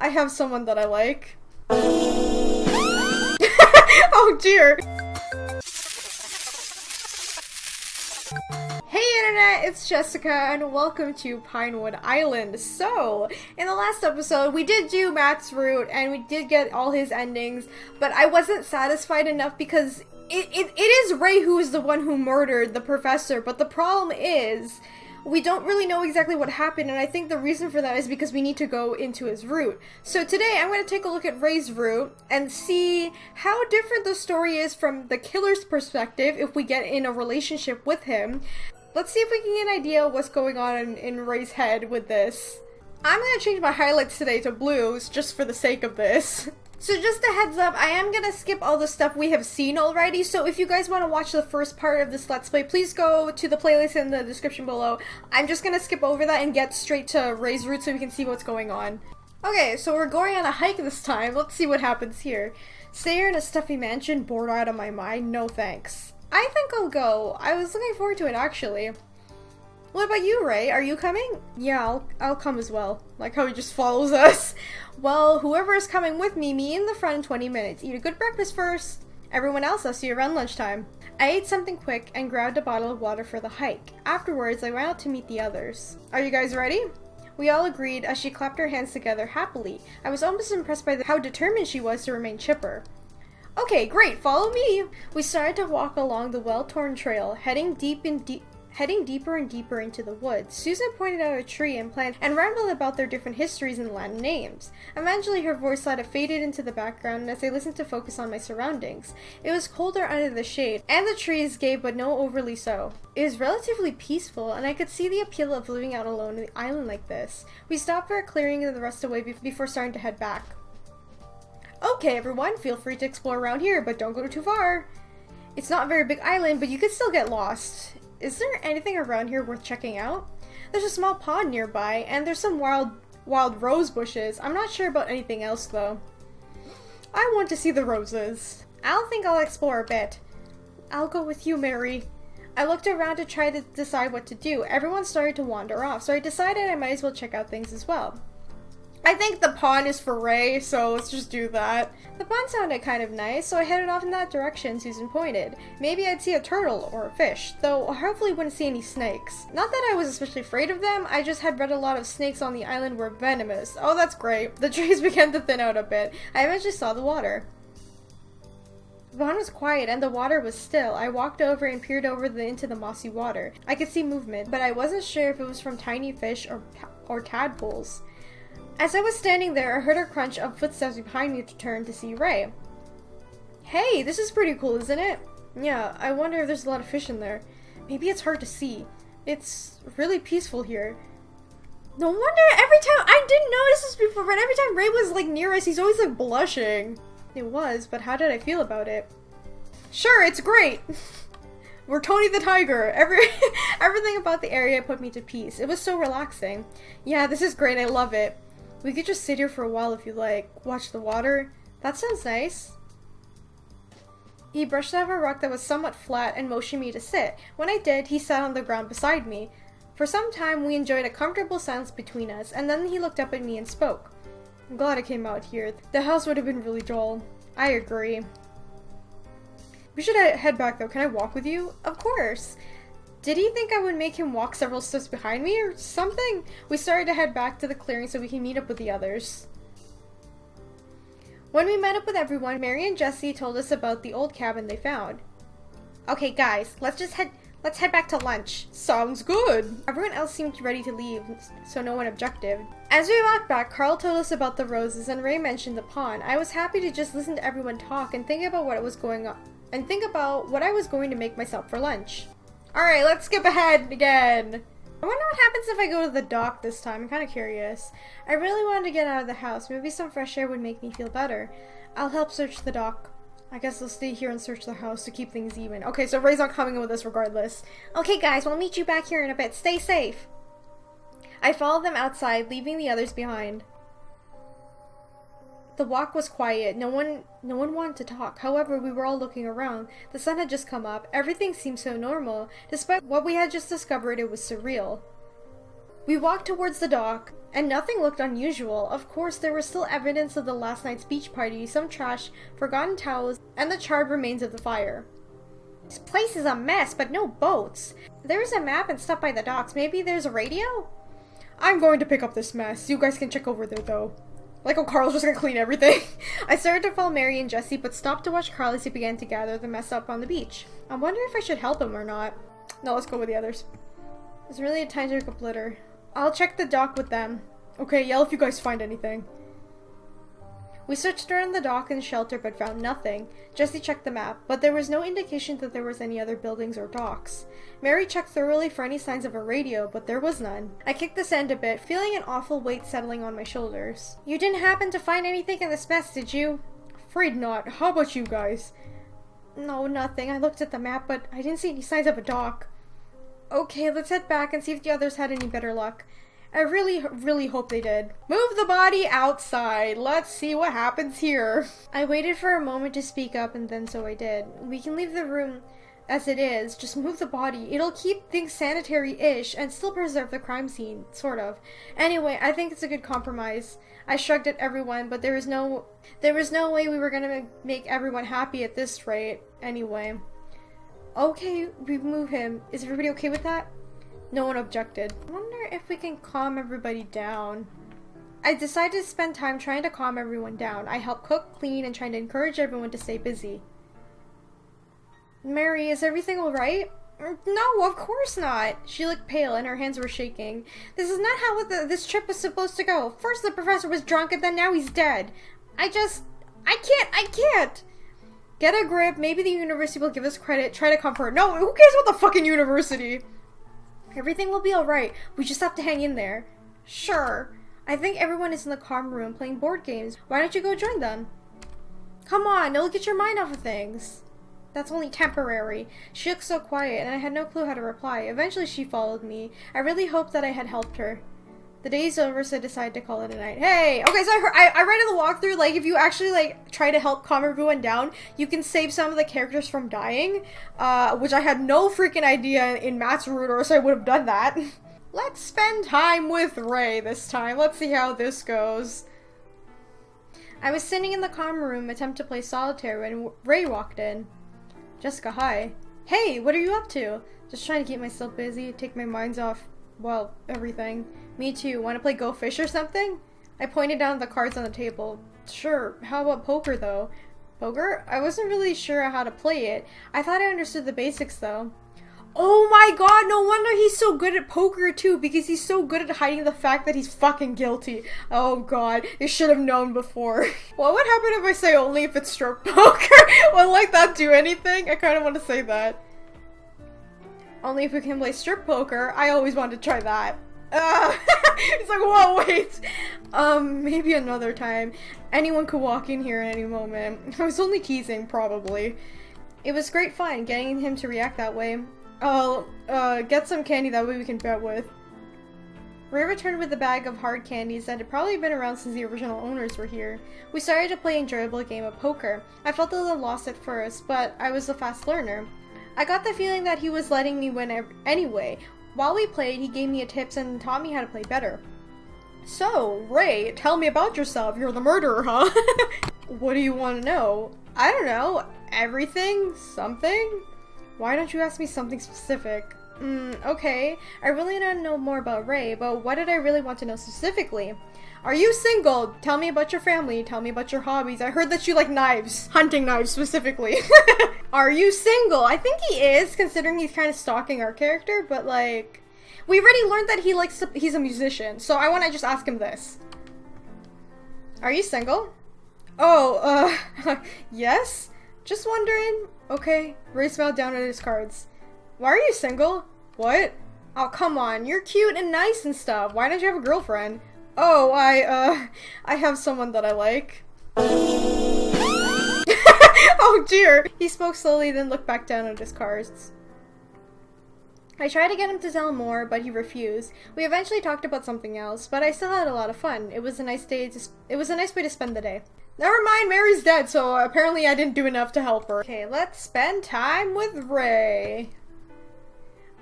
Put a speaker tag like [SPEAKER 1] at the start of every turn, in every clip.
[SPEAKER 1] I have someone that I like. Oh dear! Hey internet, it's Jessica and welcome to Pinewood Island. So, in the last episode, we did do Matt's route and we did get all his endings, but I wasn't satisfied enough because it is Ray who is the one who murdered the professor, but the problem is, we don't really know exactly what happened, and I think the reason for that is because we need to go into his route. So today, I'm going to take a look at Ray's route and see how different the story is from the killer's perspective if we get in a relationship with him. Let's see if we can get an idea of what's going on in Ray's head with this. I'm going to change my highlights today to blues just for the sake of this. So just a heads up, I am going to skip all the stuff we have seen already, so if you guys want to watch the first part of this Let's Play, please go to the playlist in the description below. I'm just going to skip over that and get straight to Ray's route so we can see what's going on. Okay, so we're going on a hike this time. Let's see what happens here. Stay here in a stuffy mansion, bored out of my mind, no thanks. I think I'll go. I was looking forward to it actually. What about you, Ray? Are you coming? Yeah, I'll come as well. Like how he just follows us. Well, whoever is coming with me, meet in the front in 20 minutes. Eat a good breakfast first. Everyone else, I'll see you around lunchtime. I ate something quick and grabbed a bottle of water for the hike. Afterwards, I went out to meet the others. Are you guys ready? We all agreed as she clapped her hands together happily. I was almost impressed by how determined she was to remain chipper. Okay, great, follow me! We started to walk along the well-torn trail, heading deeper and deeper into the woods. Susan pointed out a tree and plant and rambled about their different histories and land names. Eventually her voice sort of faded into the background as I listened to focus on my surroundings. It was colder under the shade, and the trees gave but no overly so. It was relatively peaceful, and I could see the appeal of living out alone on the island like this. We stopped for a clearing and the rest away before starting to head back. Okay everyone, feel free to explore around here, but don't go too far. It's not a very big island, but you could still get lost. Is there anything around here worth checking out? There's a small pond nearby, and there's some wild rose bushes. I'm not sure about anything else, though. I want to see the roses. I think I'll explore a bit. I'll go with you, Mary. I looked around to try to decide what to do. Everyone started to wander off, so I decided I might as well check out things as well. I think the pond is for Ray, so let's just do that. The pond sounded kind of nice, so I headed off in that direction Susan pointed. Maybe I'd see a turtle or a fish, though I hopefully wouldn't see any snakes. Not that I was especially afraid of them, I just had read a lot of snakes on the island were venomous. Oh, that's great. The trees began to thin out a bit. I eventually saw the water. The pond was quiet and the water was still. I walked over and peered over into the mossy water. I could see movement, but I wasn't sure if it was from tiny fish or tadpoles. As I was standing there, I heard a crunch of footsteps behind me to turn to see Ray. Hey, this is pretty cool, isn't it? Yeah, I wonder if there's a lot of fish in there. Maybe it's hard to see. It's really peaceful here. No wonder every time, I didn't notice this before, but every time Ray was like near us, he's always like blushing. It was, but how did I feel about it? Sure, it's great! We're Tony the Tiger. Everything about the area put me to peace. It was so relaxing. Yeah, this is great, I love it. We could just sit here for a while if you like. Watch the water. That sounds nice. He brushed off a rock that was somewhat flat and motioned me to sit. When I did, he sat on the ground beside me. For some time, we enjoyed a comfortable silence between us, and then he looked up at me and spoke. I'm glad I came out here. The house would have been really dull. I agree. We should head back though. Can I walk with you? Of course. Did he think I would make him walk several steps behind me or something? We started to head back to the clearing so we can meet up with the others. When we met up with everyone, Mary and Jesse told us about the old cabin they found. Okay guys, let's head back to lunch. Sounds good. Everyone else seemed ready to leave, so no one objected. As we walked back, Carl told us about the roses and Ray mentioned the pond. I was happy to just listen to everyone talk and think about what was going on. And think about what I was going to make myself for lunch. Alright, let's skip ahead again. I wonder what happens if I go to the dock this time. I'm kind of curious. I really wanted to get out of the house. Maybe some fresh air would make me feel better. I'll help search the dock. I guess I'll stay here and search the house to keep things even. Okay, so Ray's not coming with us regardless. Okay guys, we'll meet you back here in a bit. Stay safe. I followed them outside, leaving the others behind. The walk was quiet. No one wanted to talk. However, we were all looking around. The sun had just come up. Everything seemed so normal. Despite what we had just discovered, it was surreal. We walked towards the dock, and nothing looked unusual. Of course, there was still evidence of the last night's beach party, some trash, forgotten towels, and the charred remains of the fire. This place is a mess, but no boats. There's a map and stuff by the docks. Maybe there's a radio? I'm going to pick up this mess. You guys can check over there, though. Like, oh, Carl's just gonna clean everything. I started to follow Mary and Jesse, but stopped to watch Carl as he began to gather the mess up on the beach. I wonder if I should help him or not. No, let's go with the others. It's really a time to pick up litter. I'll check the dock with them. Okay, yell if you guys find anything. We searched around the dock and shelter but found nothing. Jesse checked the map, but there was no indication that there was any other buildings or docks. Mary checked thoroughly for any signs of a radio, but there was none. I kicked the sand a bit, feeling an awful weight settling on my shoulders. You didn't happen to find anything in this mess, did you? Afraid not. How about you guys? No, nothing. I looked at the map, but I didn't see any signs of a dock. Okay, let's head back and see if the others had any better luck. I really hope they did. Move the body outside. Let's see what happens here. I waited for a moment to speak up, and then so I did. We can leave the room as it is. Just move the body. It'll keep things sanitary-ish and still preserve the crime scene, sort of. Anyway, I think it's a good compromise. I shrugged at everyone, but there was no way we were gonna make everyone happy at this rate. Anyway. Okay, we move him. Is everybody okay with that? No one objected. I wonder if we can calm everybody down. I decided to spend time trying to calm everyone down. I helped cook, clean, and trying to encourage everyone to stay busy. Mary, is everything alright? No, of course not. She looked pale and her hands were shaking. This is not how this trip was supposed to go. First the professor was drunk and then now he's dead. I can't. Get a grip. Maybe the university will give us credit. Try to comfort her. No, who cares about the fucking university? Everything will be alright. We just have to hang in there. Sure. I think everyone is in the comm room playing board games. Why don't you go join them? Come on, it'll get your mind off of things. That's only temporary. She looked so quiet and I had no clue how to reply. Eventually she followed me. I really hoped that I had helped her. The day's over, so I decided to call it a night. Hey! Okay, so I read in the walkthrough, like, if you actually, like, try to help calm everyone down, you can save some of the characters from dying, which I had no freaking idea in Matt's route, or else I would have done that. Let's spend time with Ray this time. Let's see how this goes. I was sitting in the comm room, attempt to play solitaire, when Ray walked in. Jessica, hi. Hey, what are you up to? Just trying to keep myself busy, take my minds off, well, everything. Me too. Want to play Go Fish or something? I pointed down at the cards on the table. Sure. How about poker, though? Poker? I wasn't really sure how to play it. I thought I understood the basics, though. Oh my god, no wonder he's so good at poker, too, because he's so good at hiding the fact that he's fucking guilty. Oh god, you should have known before. What would happen if I say only if it's stroke poker? Will like that do anything? I kind of want to say that. Only if we can play strip poker. I always wanted to try that. It's like, whoa, wait. Maybe another time. Anyone could walk in here at any moment. I was only teasing, probably. It was great fun getting him to react that way. I'll, get some candy that way we can bet with. Ray returned with a bag of hard candies that had probably been around since the original owners were here. We started to play an enjoyable game of poker. I felt a little lost at first, but I was a fast learner. I got the feeling that he was letting me win anyway. While we played, he gave me tips and taught me how to play better. So, Ray, tell me about yourself. You're the murderer, huh? What do you want to know? I don't know. Everything? Something? Why don't you ask me something specific? Okay. I really want to know more about Ray, but what did I really want to know specifically? Are you single? Tell me about your family. Tell me about your hobbies. I heard that you like knives. Hunting knives, specifically. Are you single? I think he is, considering he's kind of stalking our character, but like... We already learned that he's a musician, so I want to just ask him this. Are you single? Oh, yes? Just wondering. Okay, Ray smiled down at his cards. Why are you single? What? Oh, come on, you're cute and nice and stuff. Why don't you have a girlfriend? Oh, I have someone that I like. Oh dear! He spoke slowly, then looked back down at his cards. I tried to get him to tell more, but he refused. We eventually talked about something else, but I still had a lot of fun. It was a nice way to spend the day. Never mind, Mary's dead, so apparently I didn't do enough to help her. Okay, let's spend time with Ray.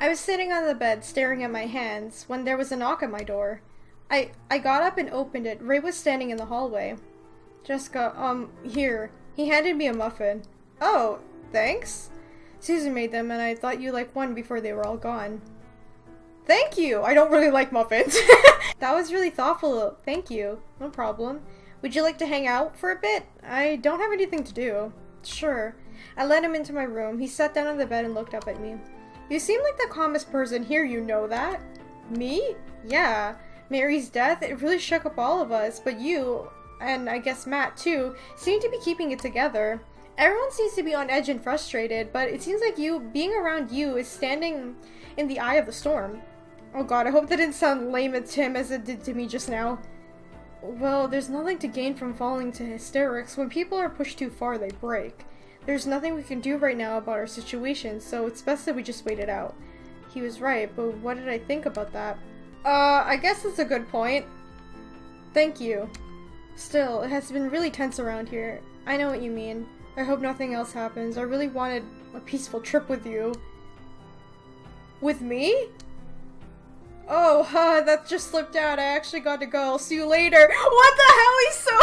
[SPEAKER 1] I was sitting on the bed staring at my hands when there was a knock at my door. I got up and opened it. Ray was standing in the hallway. Jessica, here. He handed me a muffin. Oh, thanks? Susan made them and I thought you liked one before they were all gone. Thank you! I don't really like muffins. That was really thoughtful. Thank you. No problem. Would you like to hang out for a bit? I don't have anything to do. Sure. I let him into my room. He sat down on the bed and looked up at me. You seem like the calmest person here, you know that? Me? Yeah. Mary's death, it really shook up all of us, but you, and I guess Matt too, seem to be keeping it together. Everyone seems to be on edge and frustrated, but it seems like being around you is standing in the eye of the storm. Oh god, I hope that didn't sound lame to him as it did to me just now. Well, there's nothing to gain from falling to hysterics. When people are pushed too far, they break. There's nothing we can do right now about our situation, so it's best that we just wait it out. He was right, but what did I think about that? I guess that's a good point. Thank you. Still, it has been really tense around here. I know what you mean. I hope nothing else happens. I really wanted a peaceful trip with you. With me? Oh, that just slipped out. I actually got to go. I'll see you later. What the hell? He's so...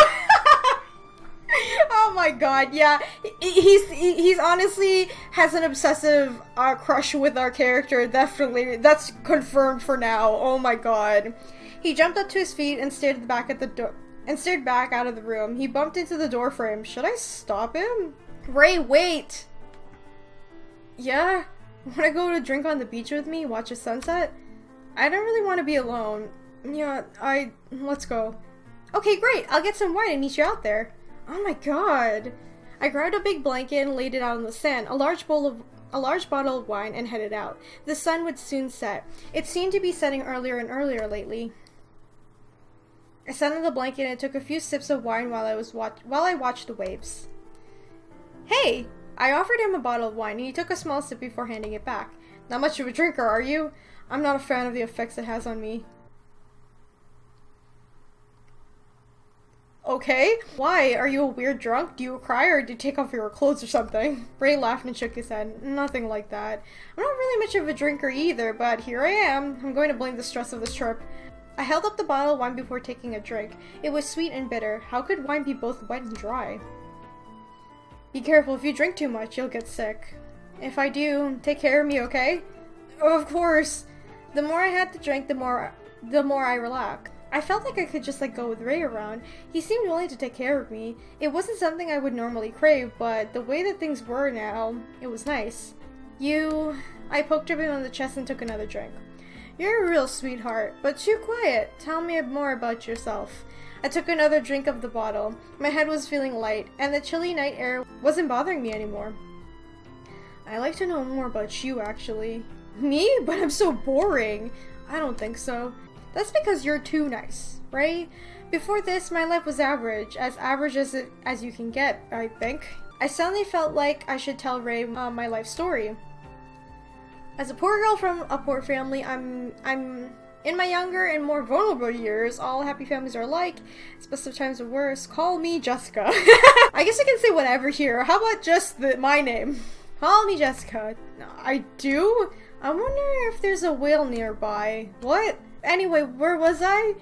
[SPEAKER 1] Oh my god, yeah. He's honestly has an obsessive crush with our character. Definitely. That's confirmed for now. Oh my god. He jumped up to his feet and stared back at the door and stared back out of the room. He bumped into the door frame. Should I stop him? Ray, wait. Yeah? Wanna go to drink on the beach with me? Watch a sunset? I don't really want to be alone. Yeah, let's go. Okay, great. I'll get some wine and meet you out there. Oh my god. I grabbed a big blanket and laid it out on the sand, a large bottle of wine, and headed out. The sun would soon set. It seemed to be setting earlier and earlier lately. I sat on the blanket and took a few sips of wine while I watched the waves. Hey! I offered him a bottle of wine and he took a small sip before handing it back. Not much of a drinker, are you? I'm not a fan of the effects it has on me. Okay. Why? Are you a weird drunk? Do you cry or do you take off your clothes or something? Ray laughed and shook his head. Nothing like that. I'm not really much of a drinker either, but here I am. I'm going to blame the stress of this trip. I held up the bottle of wine before taking a drink. It was sweet and bitter. How could wine be both wet and dry? Be careful. If you drink too much, you'll get sick. If I do, take care of me, okay? Of course. The more I had to drink, the more I relaxed. I felt like I could just go with Ray around. He seemed willing to take care of me. It wasn't something I would normally crave, but the way that things were now, it was nice. I poked him on the chest and took another drink. You're a real sweetheart, but too quiet. Tell me more about yourself. I took another drink of the bottle. My head was feeling light, and the chilly night air wasn't bothering me anymore. I'd like to know more about you, actually. Me? But I'm so boring. I don't think so. That's because you're too nice, right? Before this, my life was average as you can get, I think. I suddenly felt like I should tell Ray my life story. As a poor girl from a poor family, I'm in my younger and more vulnerable years. All happy families are alike. It's best of times or worse. Call me Jessica. I guess I can say whatever here. How about just my name? Call me Jessica. I do? I wonder if there's a whale nearby. What? Anyway, where was I?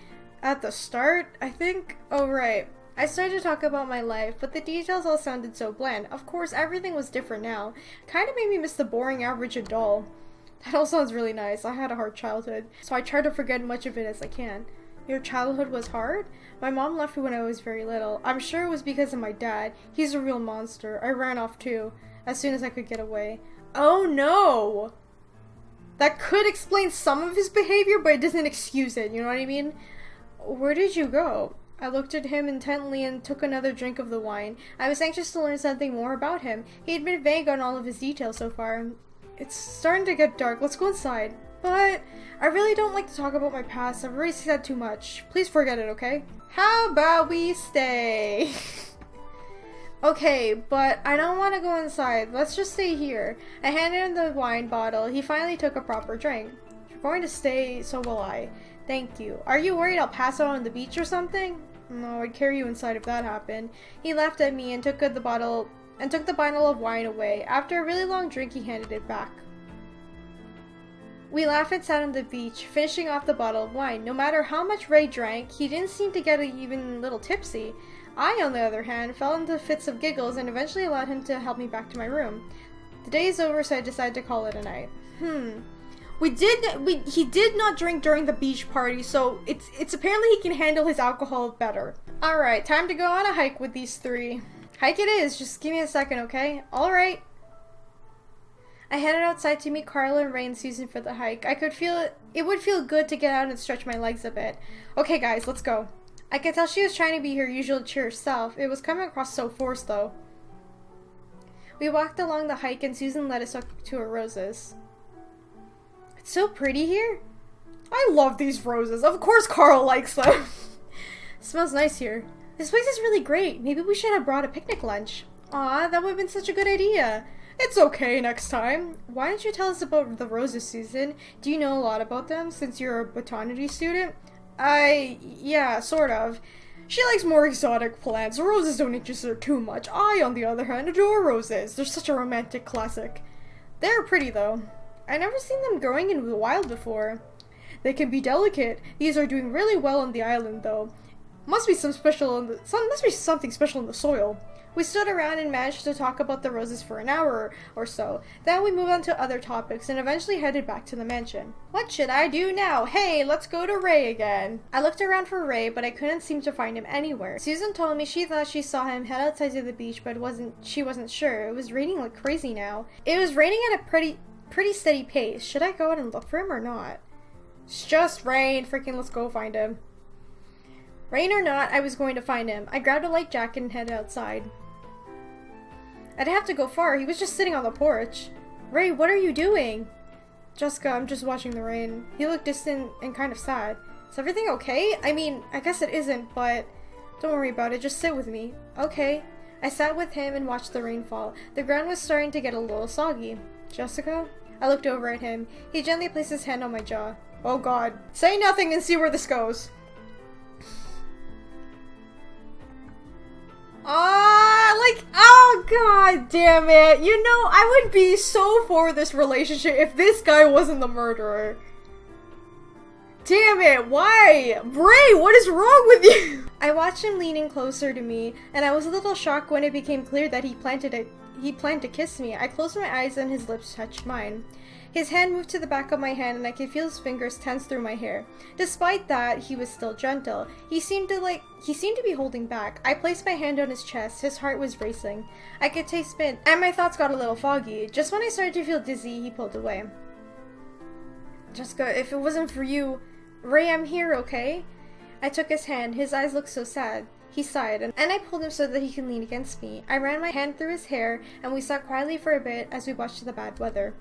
[SPEAKER 1] At the start, I think? Oh, right. I started to talk about my life, but the details all sounded so bland. Of course, everything was different now. Kind of made me miss the boring, average, and dull. That all sounds really nice. I had a hard childhood, so I try to forget much of it as I can. Your childhood was hard? My mom left me when I was very little. I'm sure it was because of my dad. He's a real monster. I ran off too, as soon as I could get away. Oh no! That could explain some of his behavior, but it doesn't excuse it, you know what I mean? Where did you go? I looked at him intently and took another drink of the wine. I was anxious to learn something more about him. He had been vague on all of his details so far. It's starting to get dark. Let's go inside. But I really don't like to talk about my past. I've already said too much. Please forget it, okay? How about we stay? Okay, but I don't want to go inside. Let's just stay here. I handed him the wine bottle. He finally took a proper drink. If you're going to stay, so will I. Thank you. Are you worried I'll pass out on the beach or something? No, I'd carry you inside if that happened. He laughed at me and took the bottle of wine away. After a really long drink, he handed it back. We laughed and sat on the beach, finishing off the bottle of wine. No matter how much Ray drank, he didn't seem to get even a little tipsy. I, on the other hand, fell into fits of giggles and eventually allowed him to help me back to my room. The day is over, so I decided to call it a night. He did not drink during the beach party, so it's apparently he can handle his alcohol better. Alright, time to go on a hike with these three. Hike it is, just give me a second, okay? Alright. I headed outside to meet Carla and Ray and Susan for the hike. I could feel it would feel good to get out and stretch my legs a bit. Okay guys, let's go. I could tell she was trying to be her usual cheer herself. It was coming across so forced though. We walked along the hike and Susan led us up to her roses. It's so pretty here. I love these roses. Of course Carl likes them. Smells nice here. This place is really great. Maybe we should have brought a picnic lunch. Aw, that would have been such a good idea. It's okay next time. Why don't you tell us about the roses, Susan? Do you know a lot about them since you're a botany student? Yeah, sort of. She likes more exotic plants. Roses don't interest her too much. I, on the other hand, adore roses. They're such a romantic classic. They're pretty, though. I've never seen them growing in the wild before. They can be delicate. These are doing really well on the island, though. Must be something special in the soil. We stood around and managed to talk about the roses for an hour or so. Then we moved on to other topics and eventually headed back to the mansion. What should I do now? Hey, let's go to Ray again. I looked around for Ray, but I couldn't seem to find him anywhere. Susan told me she thought she saw him head outside to the beach, but she wasn't sure. It was raining like crazy now. It was raining at a pretty steady pace. Should I go out and look for him or not? It's just rain. Freaking let's go find him. Rain or not, I was going to find him. I grabbed a light jacket and headed outside. I didn't have to go far. He was just sitting on the porch. Ray, what are you doing? Jessica, I'm just watching the rain. He looked distant and kind of sad. Is everything okay? I mean, I guess it isn't, but don't worry about it. Just sit with me. Okay. I sat with him and watched the rain fall. The ground was starting to get a little soggy. Jessica? I looked over at him. He gently placed his hand on my jaw. Oh God. Say nothing and see where this goes. Oh God damn it. You know, I would be so for this relationship if this guy wasn't the murderer. Damn it, why? Ray, what is wrong with you? I watched him leaning closer to me, and I was a little shocked when it became clear that he planned to kiss me. I closed my eyes and his lips touched mine. His hand moved to the back of my hand and I could feel his fingers tense through my hair. Despite that, he was still gentle. He seemed to be holding back. I placed my hand on his chest. His heart was racing. I could taste spit, and my thoughts got a little foggy. Just when I started to feel dizzy, he pulled away. Jessica, if it wasn't for you... Ray, I'm here, okay? I took his hand. His eyes looked so sad. He sighed, and I pulled him so that he could lean against me. I ran my hand through his hair, and we sat quietly for a bit as we watched the bad weather.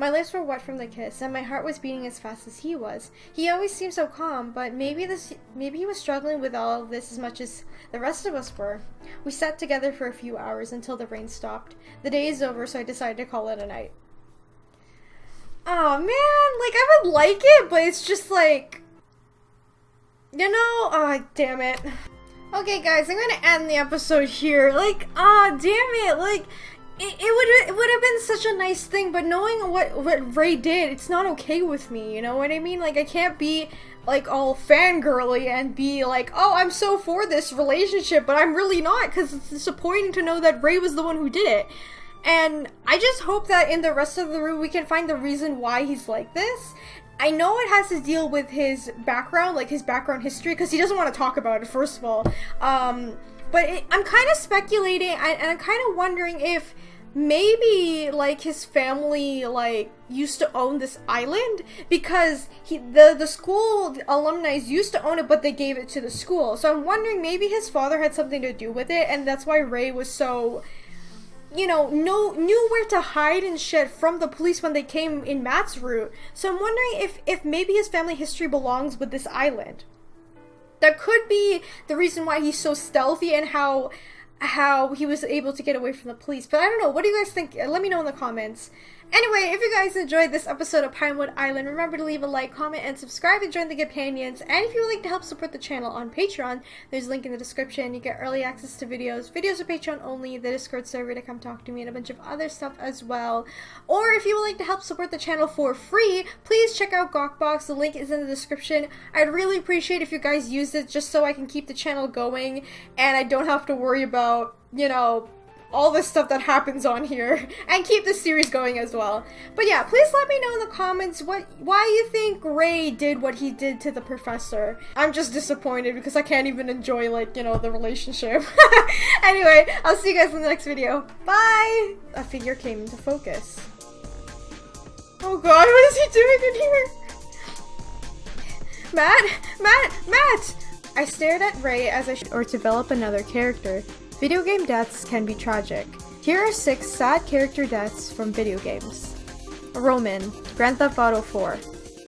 [SPEAKER 1] My lips were wet from the kiss, and my heart was beating as fast as he was. He always seemed so calm, but maybe he was struggling with all of this as much as the rest of us were. We sat together for a few hours until the rain stopped. The day is over, so I decided to call it a night. Oh man, like I would like it, but it's just like, you know, oh damn it. Okay guys, I'm gonna end the episode here. Like, damn it, like, it would have been such a nice thing, but knowing what Ray did, it's not okay with me, you know what I mean? Like, I can't be, like, all fangirly and be like, oh, I'm so for this relationship, but I'm really not, because it's disappointing to know that Ray was the one who did it. And I just hope that in the rest of the room we can find the reason why he's like this. I know it has to deal with his background, like his background history, because he doesn't want to talk about it, first of all. But I'm kind of speculating, and I'm kind of wondering if maybe, like, his family, like, used to own this island, because the school alumni used to own it, but they gave it to the school. So I'm wondering maybe his father had something to do with it, and that's why Ray was so, you know, knew where to hide and shit from the police when they came in Matt's route. So I'm wondering if maybe his family history belongs with this island. That could be the reason why he's so stealthy and how he was able to get away from the police. But I don't know. What do you guys think? Let me know in the comments. Anyway, if you guys enjoyed this episode of Pinewood Island, remember to leave a like, comment, and subscribe and join the companions. And if you would like to help support the channel on Patreon, there's a link in the description. You get early access to videos are Patreon only, the Discord server to come talk to me, and a bunch of other stuff as well. Or if you would like to help support the channel for free, please check out Gawkbox. The link is in the description. I'd really appreciate if you guys used it just so I can keep the channel going and I don't have to worry about, you know, all this stuff that happens on here, and keep the series going as well. But yeah, please let me know in the comments why you think Ray did what he did to the professor. I'm just disappointed because I can't even enjoy, like, you know, the relationship. Anyway, I'll see you guys in the next video. Bye! A figure came into focus. Oh god, what is he doing in here? Matt! I stared at Ray as I or develop another character. Video game deaths can be tragic. Here are 6 sad character deaths from video games. Roman, Grand Theft Auto 4.